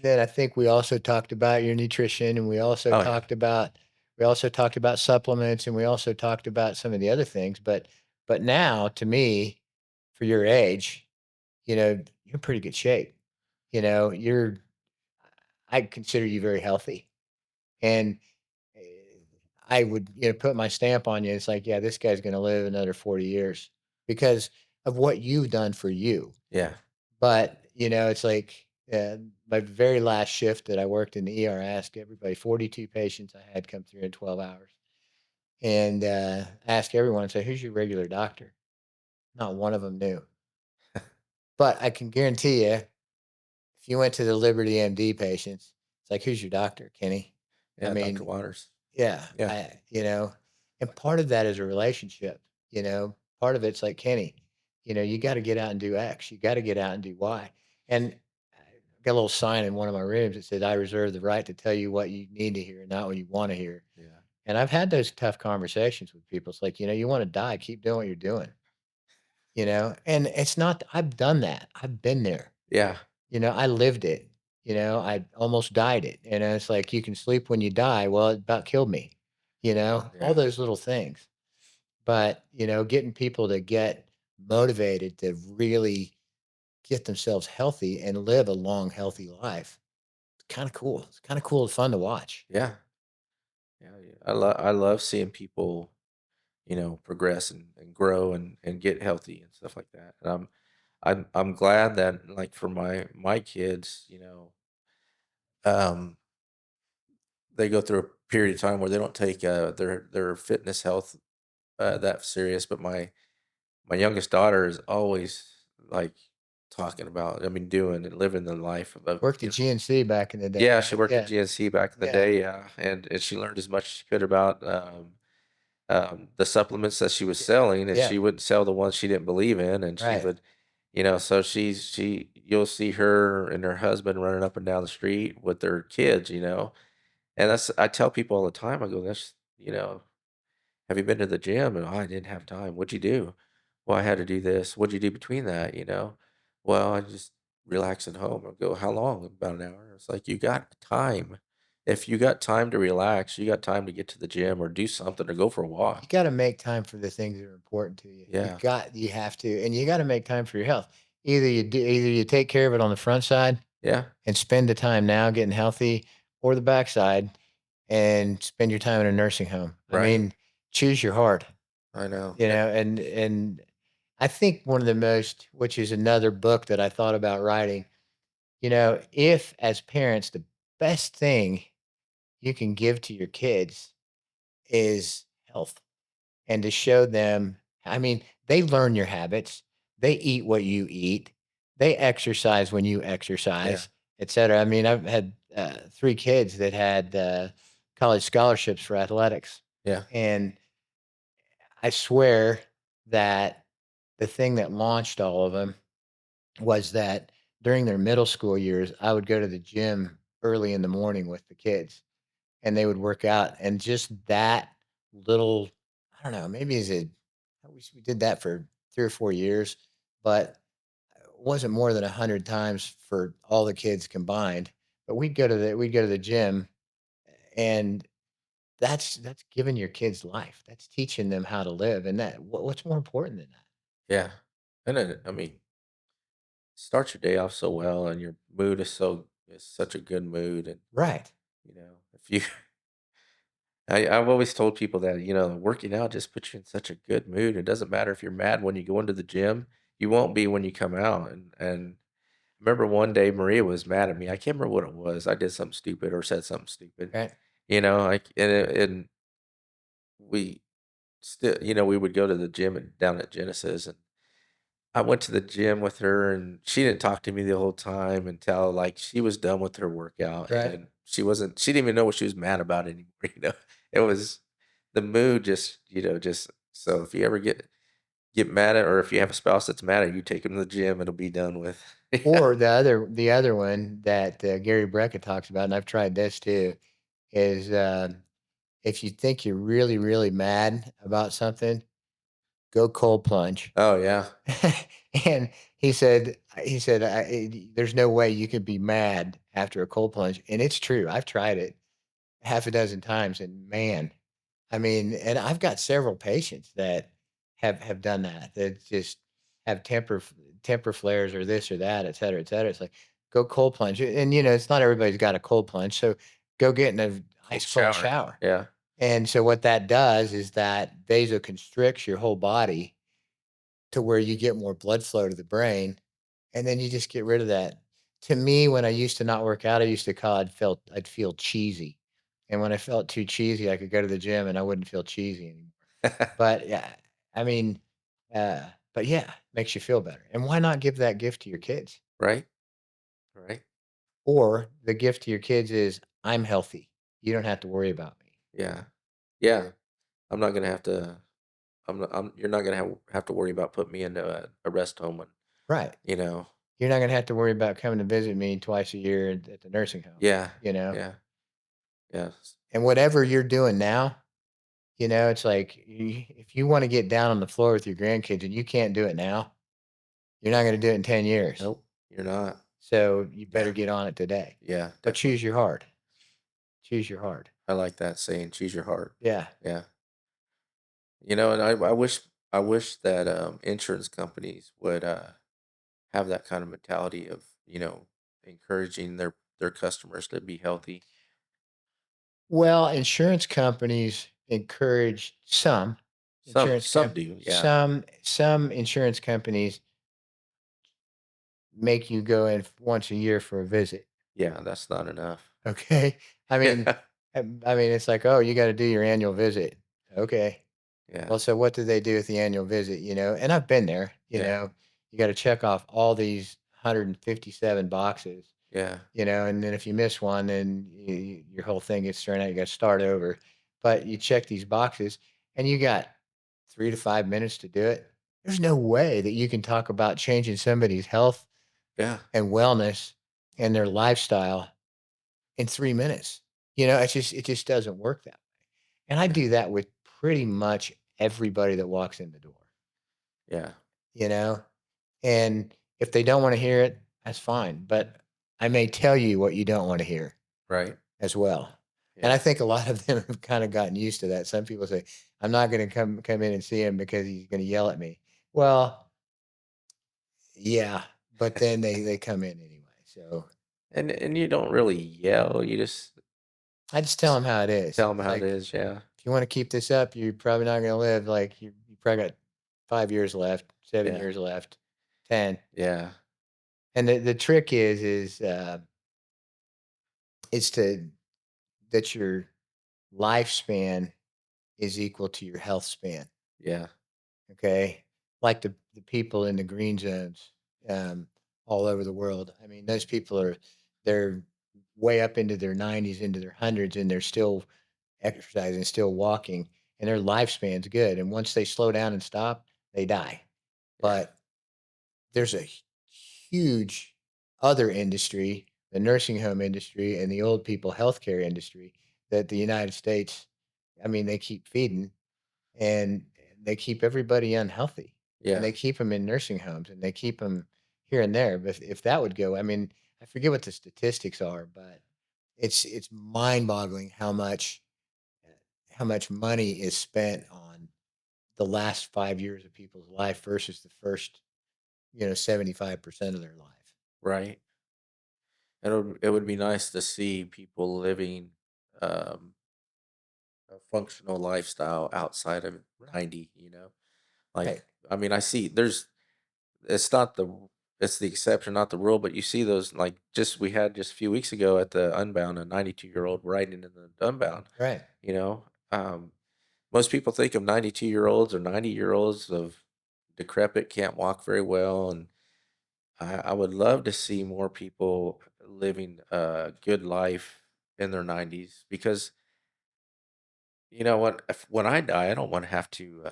then I think we also talked about your nutrition, and oh yeah, we also talked about supplements, and we also talked about some of the other things. But now, to me, for your age, you're in pretty good shape. You're I consider you very healthy, and eh, I would put my stamp on you. It's like, yeah, this guy's going to live another 40 years because of what you've done for you. yeah, But, it's like, my very last shift that I worked in the ER, I asked everybody 42 patients I had come through in 12 hours, and, asked everyone, say, "Who's your regular doctor?" Not one of them knew. But I can guarantee you, if you went to the Liberty MD patients, it's like, "Who's your doctor, Kenny?" I yeah, Dr. mean, Waters, yeah, yeah, and part of that is a relationship, part of it's like, Kenny, you got to get out and do X. You got to get out and do Y. And I got a little sign in one of my rooms that said, I reserve the right to tell you what you need to hear, not what you want to hear. yeah, And I've had those tough conversations with people. It's like, you want to die, keep doing what you're doing, and it's not, I've done that. I've been there. yeah, I lived it. I almost died it. It's like you can sleep when you die. Well, it about killed me. All yeah, those little things. But, getting people to get motivated to really get themselves healthy and live a long, healthy life. It's kind of cool. It's kind of cool and fun to watch. yeah, yeah, yeah. I love seeing people, progress and grow and get healthy and stuff like that. And I'm glad that like for my kids, um, they go through a period of time where they don't take their fitness health that serious. But my youngest daughter is always like talking about, I mean, doing and living the life of, Worked at GNC back in the day, yeah, she right? worked at Yeah. GNC back in the Yeah. day, yeah, and she learned as much as she could about the supplements that she was Yeah. selling, and Yeah. she wouldn't sell the ones she didn't believe in, and she Right. would, so you'll see her and her husband running up and down the street with their kids, and I tell people all the time, I go, that's, have you been to the gym? And, "Oh, I didn't have time." "What'd you do?" "Well, I had to do this." "What'd you do between that?" "Well, I just." relax at home. I go, "How long?" "About an hour." It's like, you got time. If you got time to relax, you got time to get to the gym or do something or go for a You walk. gotta make time for the things that are important to you. Yeah. You have to, and you gotta make time for your health. Either you take care of it on the front side Yeah. and spend the time now getting healthy, or the backside and spend your time in a nursing home. I Right. mean, choose your heart, I know. you know, and I think one of the most, which is another book that I thought about writing, if as parents, the best thing you can give to your kids is health, and to show them, I mean, they learn your habits, they eat what you eat, they exercise when you Yeah. exercise, etcetera. I mean, I've had, 3 kids that had, college scholarships for athletics, Yeah. and I swear that the thing that launched all of them was that during their middle school years, I would go to the gym early in the morning with the kids, and they would work out, and just that little, I don't know, maybe is it, we did that for 3 or 4 years, but it wasn't more than 100 times for all the kids combined. But we'd go to the gym, and that's giving your kids life. That's teaching them how to live, and what's more important than that? Yeah. And then, I mean, start your day off so well and your mood is such a good mood. And, Right, if you I've always told people that, working out just puts you in such a good mood. It doesn't matter if you're mad when you go into the gym, you won't be when you come out. And I remember one day Maria was mad at me. I can't remember what it was. I did something stupid or said something stupid. right. Like, and we still, we would go to the gym down at Genesis, and I went to the gym with her, and she didn't talk to me the whole time until, like, she was done with her workout, Right. and she didn't even know what she was mad about anymore. It was the mood, just so if you ever get mad at, or if you have a spouse that's mad at you, take them to the gym, it'll be done with. Yeah. Or the other one that, Gary Brecka talks about, and I've tried this too, is, if you think you're really, really mad about something, go cold plunge. Oh, yeah. And he said, "There's no way you could be mad after a cold plunge," and it's true. I've tried it half a dozen times, and man, I mean, and I've got several patients that have done that, that just have temper flares or this or that, et cetera, et cetera. It's like, go cold plunge, and, it's not everybody's got a cold plunge, so go get in a Cold ice cold shower. shower, Yeah. and so what that does is that vasoconstricts your whole body to where you get more blood flow to the brain, and then you just get rid of that. To me, when I used to not work out, I used to call I'd feel cheesy, and when I felt too cheesy, I could go to the gym and I wouldn't feel cheesy anymore. But yeah, I mean, but yeah, makes you feel better. And why not give that gift to your kids? Right? Right? Or the gift to your kids is, I'm healthy. You don't have to worry about me. Yeah. Yeah. I'm not gonna have to you're not gonna have to worry about putting me into a rest home when, Right. you know. You're not gonna have to worry about coming to visit me twice a year at the nursing home, Yeah. you know? Yeah. Yes. And whatever you're doing now, it's like, if you want to get down on the floor with your grandkids and you can't do it now, you're not going to do it in 10 years. Nope, you're not. So you better Yeah. get on it today. Yeah, But definitely. choose your heart. Choose your heart. I like that saying, "Choose your heart." Yeah. Yeah. And I wish that, insurance companies would, have that kind of mentality of, encouraging their customers to be healthy. Well, insurance companies encourage Some do, yeah. some insurance companies make you go in once a year for a visit. Yeah, that's not enough. Okay. I mean, Yeah. it's like, oh, you got to do your annual visit. Okay. Yeah. Well, so what do they do with the annual visit, And I've been there, Yeah. you gotta check off all these 157 boxes, Yeah. and then if you miss one, then your whole thing gets thrown out, you gotta start over. But you check these boxes, and you got 3 to 5 minutes to do it. There's no way that you can talk about changing somebody's health Yeah. and wellness and their lifestyle in 3 minutes. It just doesn't work that way. And I Yeah. do that with pretty much everybody that walks in the door, Yeah. you know? And if they don't wanna hear it, That's fine, but I may tell you what you don't want to hear Right. as well. And Yeah. I think a lot of them have kind of gotten used to that. Some people say, "I'm not going to come in and see him because he's going to yell at me." Well, yeah, but then they come in anyway. So And you don't really yell, you just I just tell him how it is. tell them It's how it like, is, yeah. if you want to keep this up, you're probably not going to live. Like you probably got 5 years left, seven Yeah. years left, 10. Yeah. And the trick is to that your lifespan is equal to your health span. Yeah. Okay, like the people in the green zones, um, all over the world. I mean, those people they're way up into their 90s, into their hundreds, and they're still exercising, still walking, and their lifespan's good. And once they slow down and stop, they die. Yeah. But there's a huge other industry, the nursing home industry and the old people healthcare industry that the United States, I mean, they keep feeding and they keep everybody unhealthy and Yeah. they keep them in nursing homes and they keep them here and there. But if that would go, I mean, I forget what the statistics are, but it's mind-boggling how much money is spent on the last 5 years of people's life versus the first 75% of their life. Right. And it would be nice to see people living, um, a functional lifestyle outside of Right. 90, you know? Like, Right. I mean, I see it's not the it's the exception, not the rule, but you see those, like, we had just a few weeks ago at the Unbound, a 92-year-old riding in the Unbound, Right. you know? Most people think of 92-year-olds or 90-year-olds of decrepit, can't walk very well, and I would love to see more people living a good life in their 90s because you know what? When I die, I don't want to have to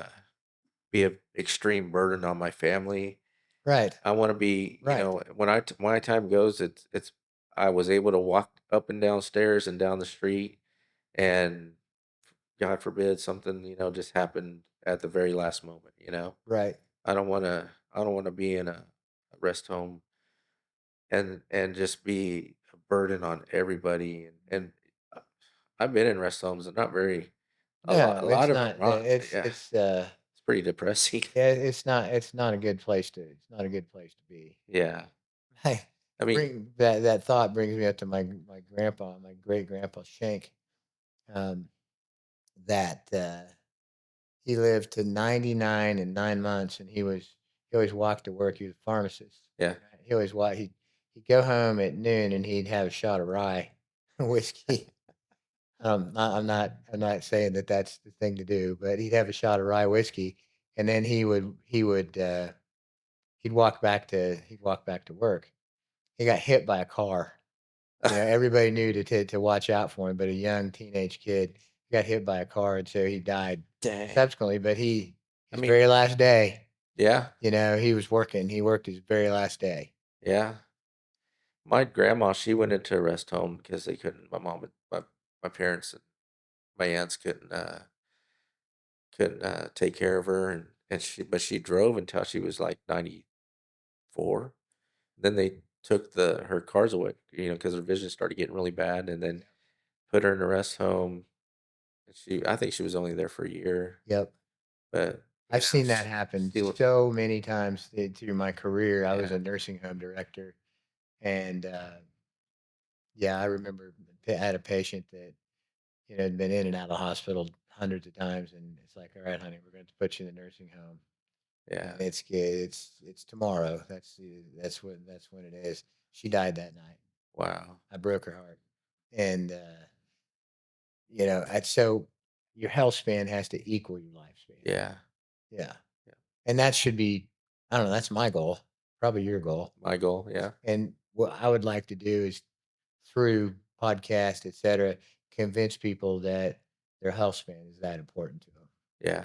be an extreme burden on my family. Right. I want to be, Right. when my time goes, it's I was able to walk up and down stairs and down the street, and God forbid something just happened at the very last moment. Right. I don't want to be in a rest home and just be a burden on everybody. And uh, I've been in rest homes and not very a No, lot it's of them not. are yeah, it's pretty depressing. Yeah, it's not a good place to it's not a good place to be. Yeah. Hey, I mean, that thought brings me up to my grandpa, my great grandpa Shank. Um, that he lived to 99 and 9 months, and he always walked to work. He was a pharmacist. yeah. He always he'd go home at noon and he'd have a shot of rye whiskey. I'm not saying that that's the thing to do, but he'd have a shot of rye whiskey, and then he'd walk back to work. He got hit by a car. Everybody knew to watch out for him, but a young teenage kid got hit by a car, and so he died Dang. subsequently. But I his mean, very last day, yeah, he was working. He worked his very last day. yeah. My grandma, she went into a rest home because they couldn't. My parents, and my aunts couldn't take care of her, and she drove until she was like 94. Then they took her cars away, because her vision started getting really bad, and then put her in a rest home. And I think she was only there for a year, Yep. but I've seen that happen she looked, so many times through my career. I was yeah, a nursing home director, and yeah, I remember I had a patient that had been in and out of the hospital hundreds of times, and it's like, all right, honey, we're going to put you in the nursing home, yeah, and it's good. It's tomorrow. That's when it is. She died that night. wow, I broke her heart, and so your health span has to equal your lifespan. yeah, Yeah, yeah. and that should be, I don't know. That's my goal. Probably your goal. My goal, yeah, And what I would like to do is through podcast, et cetera, convince people that their health span is that important to them. yeah.